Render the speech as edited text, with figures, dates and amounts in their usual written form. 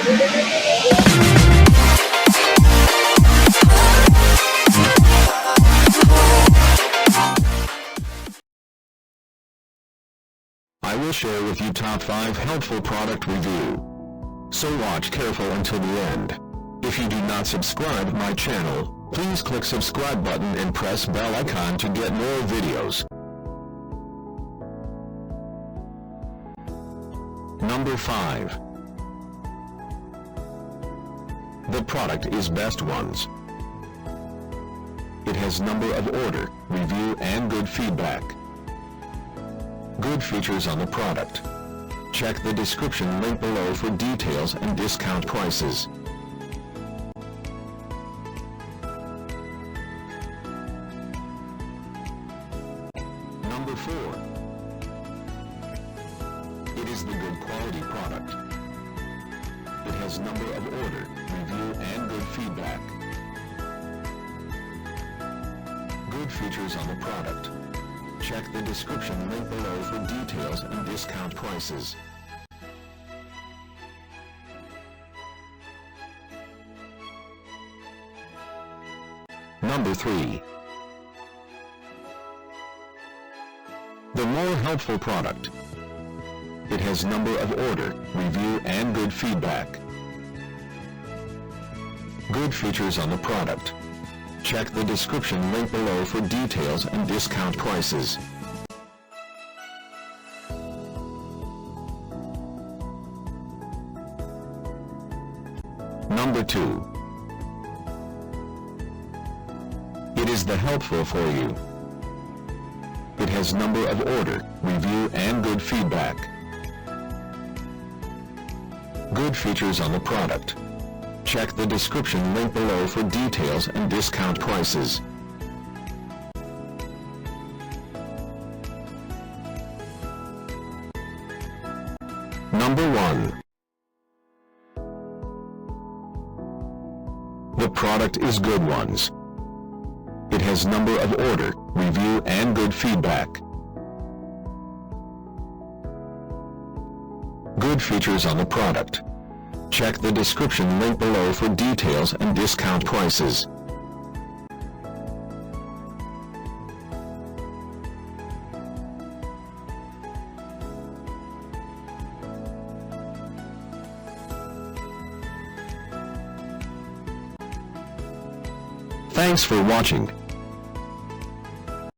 I will share with you top 5 helpful product review. So watch careful until the end. If you do not subscribe my channel, please click subscribe button and press bell icon to get more videos. Number 5. The product is Best Ones. It has number of order, review and good feedback. Good features on the product. Check the description link below for details and discount prices. Number 4. It is the good quality product. It has number of order, review and good feedback. Good features on the product. Check the description link below for details and discount prices. Number 3. The more helpful product. It has number of order, review and good feedback. Good features on the product. Check the description link below for details and discount prices. Number 2. It is the helpful for you. It has number of order, review and good feedback. Good features on the product. Check the description link below for details and discount prices. Number 1. The product is Good Ones. It has number of order, review and good feedback. Good features on the product. Check the description link below for details and discount prices. Thanks for watching.